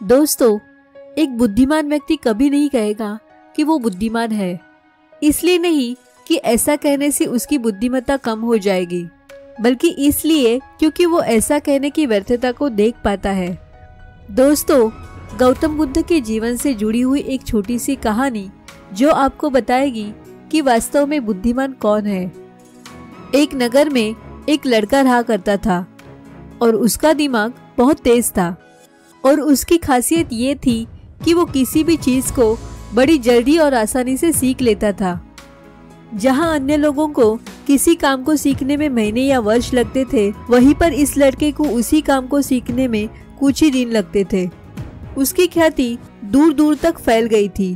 दोस्तों, एक बुद्धिमान व्यक्ति कभी नहीं कहेगा कि वो बुद्धिमान है। इसलिए नहीं कि ऐसा कहने से उसकी बुद्धिमत्ता कम हो जाएगी, बल्कि इसलिए क्योंकि वो ऐसा कहने की व्यर्थता को देख पाता है। दोस्तों, गौतम बुद्ध के जीवन से जुड़ी हुई एक छोटी सी कहानी जो आपको बताएगी कि वास्तव में बुद्धिमान कौन है। एक नगर में एक लड़का रहा करता था और उसका दिमाग बहुत तेज था और उसकी खासियत ये थी कि वो किसी भी चीज को बड़ी जल्दी और आसानी से सीख लेता था। जहां अन्य लोगों को किसी काम को सीखने में महीने या वर्ष लगते थे, वहीं पर इस लड़के को उसी काम को सीखने में कुछ ही दिन लगते थे। उसकी ख्याति दूर दूर तक फैल गई थी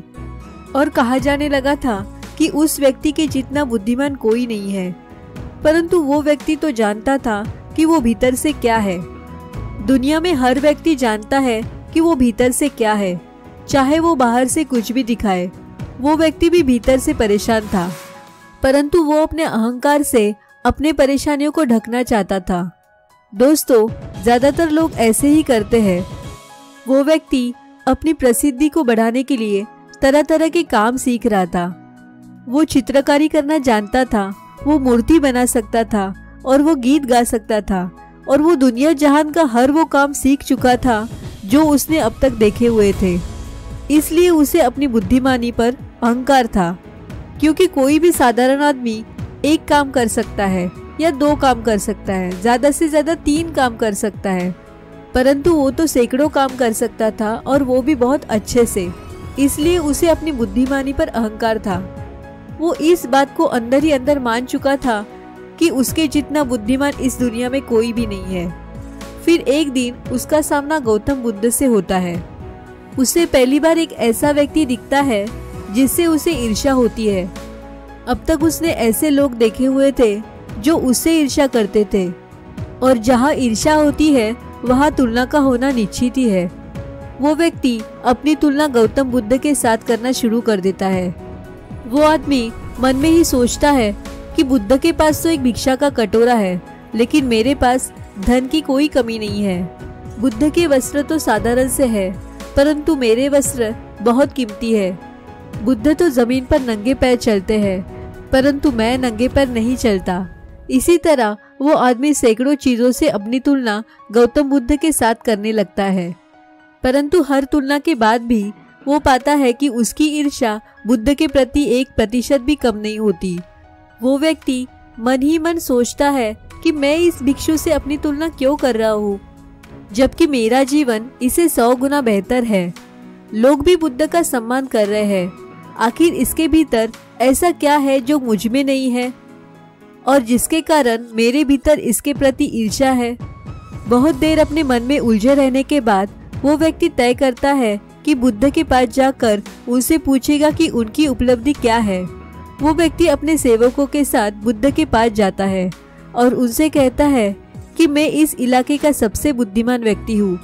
और कहा जाने लगा था कि उस व्यक्ति के जितना बुद्धिमान कोई नहीं है। परंतु वो व्यक्ति तो जानता था कि वो भीतर से क्या है। दुनिया में हर व्यक्ति जानता है कि वो भीतर से क्या है, चाहे वो बाहर से कुछ भी दिखाए। वो व्यक्ति भी भीतर से परेशान था, परंतु वो अपने अहंकार से अपने परेशानियों को ढकना चाहता था। दोस्तों, ज्यादातर लोग ऐसे ही करते हैं। वो व्यक्ति अपनी प्रसिद्धि को बढ़ाने के लिए तरह तरह के काम सीख रहा था। वो चित्रकारी करना जानता था, वो मूर्ति बना सकता था और वो गीत गा सकता था और वो दुनिया जहान का हर वो काम सीख चुका था जो उसने अब तक देखे हुए थे। इसलिए उसे अपनी बुद्धिमानी पर अहंकार था, क्योंकि कोई भी साधारण आदमी एक काम कर सकता है या दो काम कर सकता है, ज्यादा से ज्यादा 3 काम कर सकता है, परंतु वो तो सैकड़ों काम कर सकता था और वो भी बहुत अच्छे से। इसलिए उसे अपनी बुद्धिमानी पर अहंकार था। वो इस बात को अंदर ही अंदर मान चुका था कि उसके जितना बुद्धिमान इस दुनिया में कोई भी नहीं है। फिर एक दिन उसका सामना गौतम बुद्ध से होता है। उसे पहली बार एक ऐसा व्यक्ति दिखता है जिससे उसे ईर्ष्या होती है। अब तक उसने ऐसे लोग देखे हुए थे जो उससे ईर्ष्या करते थे, और जहाँ ईर्ष्या होती है वहाँ तुलना का होना निश्चित ही है। वो व्यक्ति अपनी तुलना गौतम बुद्ध के साथ करना शुरू कर देता है। वो आदमी मन में ही सोचता है कि बुद्ध के पास तो एक भिक्षा का कटोरा है, लेकिन मेरे पास धन की कोई कमी नहीं है। बुद्ध के वस्त्र तो साधारण से है, परंतु मेरे वस्त्र बहुत कीमती है। बुद्ध तो जमीन पर नंगे पैर चलते हैं, परंतु मैं नंगे पैर नहीं चलता। इसी तरह वो आदमी सैकड़ों चीजों से अपनी तुलना गौतम बुद्ध के साथ करने लगता है, परंतु हर तुलना के बाद भी वो पाता है कि उसकी ईर्ष्या बुद्ध के प्रति 1% भी कम नहीं होती। वो व्यक्ति मन ही मन सोचता है कि मैं इस भिक्षु से अपनी तुलना क्यों कर रहा हूँ, जबकि मेरा जीवन इसे 100 गुना बेहतर है। लोग भी बुद्ध का सम्मान कर रहे हैं। आखिर इसके भीतर ऐसा क्या है जो मुझ में नहीं है और जिसके कारण मेरे भीतर इसके प्रति ईर्ष्या है। बहुत देर अपने मन में उलझे रहने के बाद वो व्यक्ति तय करता है कि बुद्ध के पास जाकर उनसे पूछेगा कि उनकी उपलब्धि क्या है। वो व्यक्ति अपने सेवकों के साथ बुद्ध के पास जाता है और उनसे कहता है कि मैं इस इलाके का सबसे बुद्धिमान व्यक्ति हूँ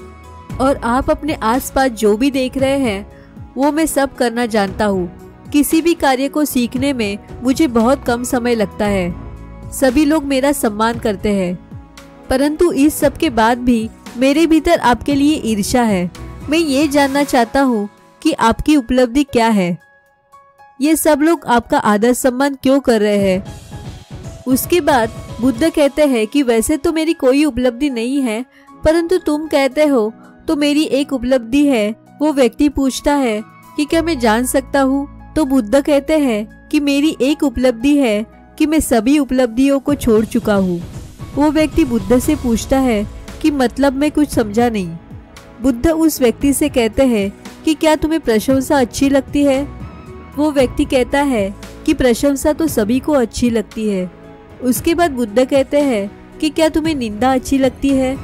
और आप अपने आसपास जो भी देख रहे हैं वो मैं सब करना जानता हूँ। किसी भी कार्य को सीखने में मुझे बहुत कम समय लगता है। सभी लोग मेरा सम्मान करते हैं, परंतु इस सब के बाद भी मेरे भीतर आपके लिए ईर्ष्या है। मैं ये जानना चाहता हूँ कि आपकी उपलब्धि क्या है। ये सब लोग आपका आदर सम्मान क्यों कर रहे हैं। उसके बाद बुद्ध कहते हैं कि वैसे तो मेरी कोई उपलब्धि नहीं है, परंतु तुम कहते हो तो मेरी एक उपलब्धि है। वो व्यक्ति पूछता है कि क्या मैं जान सकता हूँ, तो बुद्ध कहते हैं कि मेरी एक उपलब्धि है कि मैं सभी उपलब्धियों को छोड़ चुका हूँ। वो व्यक्ति बुद्ध से पूछता है कि मतलब मैं कुछ समझा नहीं। बुद्ध उस व्यक्ति से कहते हैं कि क्या तुम्हें प्रशंसा अच्छी लगती है। वो व्यक्ति कहता है कि प्रशंसा तो सभी को अच्छी लगती है। उसके बाद बुद्ध कहते हैं कि क्या तुम्हें निंदा अच्छी लगती है।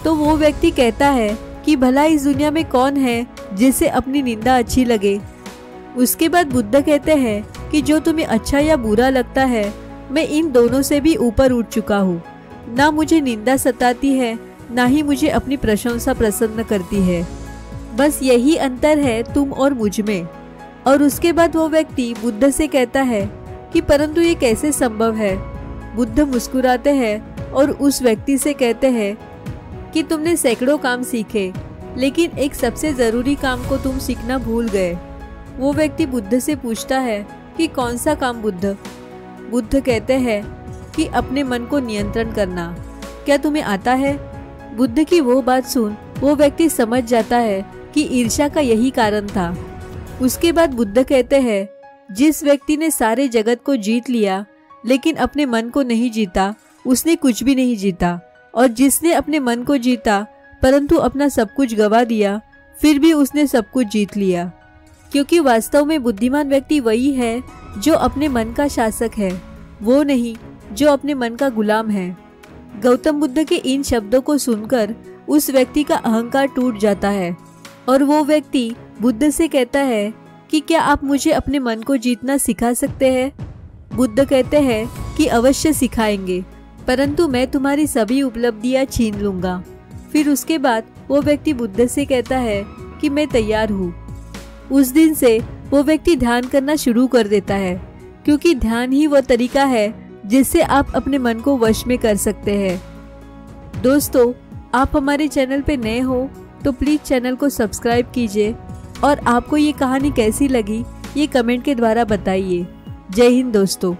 तो वो व्यक्ति कहता है कि भला इस दुनिया में कौन है जिसे अपनी निंदा अच्छी लगे। उसके बाद बुद्ध कहते हैं कि जो तुम्हें अच्छा या बुरा लगता है, मैं इन दोनों से भी ऊपर उठ चुका हूँ। ना मुझे निंदा सताती है, ना ही मुझे अपनी प्रशंसा प्रसन्न करती है। बस यही अंतर है तुम और मुझ में। और उसके बाद वो व्यक्ति बुद्ध से कहता है कि परंतु ये कैसे संभव है। बुद्ध मुस्कुराते हैं और उस व्यक्ति से कहते हैं कि तुमने सैकड़ों काम सीखे, लेकिन एक सबसे जरूरी काम को तुम सीखना भूल गए। वो व्यक्ति बुद्ध से पूछता है कि कौन सा काम बुद्ध? बुद्ध कहते हैं कि अपने मन को नियंत्रण करना। क्या तुम्हें आता है? बुद्ध की वो बात सुन वो व्यक्ति समझ जाता है कि ईर्ष्या का यही कारण था। उसके बाद बुद्ध कहते हैं, जिस व्यक्ति ने सारे जगत को जीत लिया लेकिन अपने मन को नहीं जीता, उसने कुछ भी नहीं जीता। और जिसने अपने मन को जीता परंतु अपना सब कुछ गवा दिया, फिर भी उसने सब कुछ जीत लिया। क्योंकि वास्तव में बुद्धिमान व्यक्ति वही है जो अपने मन का शासक है, वो नहीं जो अपने मन का गुलाम है। गौतम बुद्ध के इन शब्दों को सुनकर उस व्यक्ति का अहंकार टूट जाता है और वो व्यक्ति बुद्ध से कहता है कि क्या आप मुझे अपने मन को जीतना सिखा सकते हैं? बुद्ध कहते हैं कि अवश्य सिखाएंगे, परंतु मैं तुम्हारी सभी उपलब्धियां छीन लूंगा। फिर उसके बाद वो व्यक्ति बुद्ध से कहता है कि मैं तैयार हूँ। उस दिन से वो व्यक्ति ध्यान करना शुरू कर देता है, क्योंकि ध्यान ही वो तरीका है जिससे आप अपने मन को वश में कर सकते हैं। दोस्तों, आप हमारे चैनल पे नए हो तो प्लीज चैनल को सब्सक्राइब कीजिए और आपको ये कहानी कैसी लगी ये कमेंट के द्वारा बताइए। जय हिंद दोस्तों।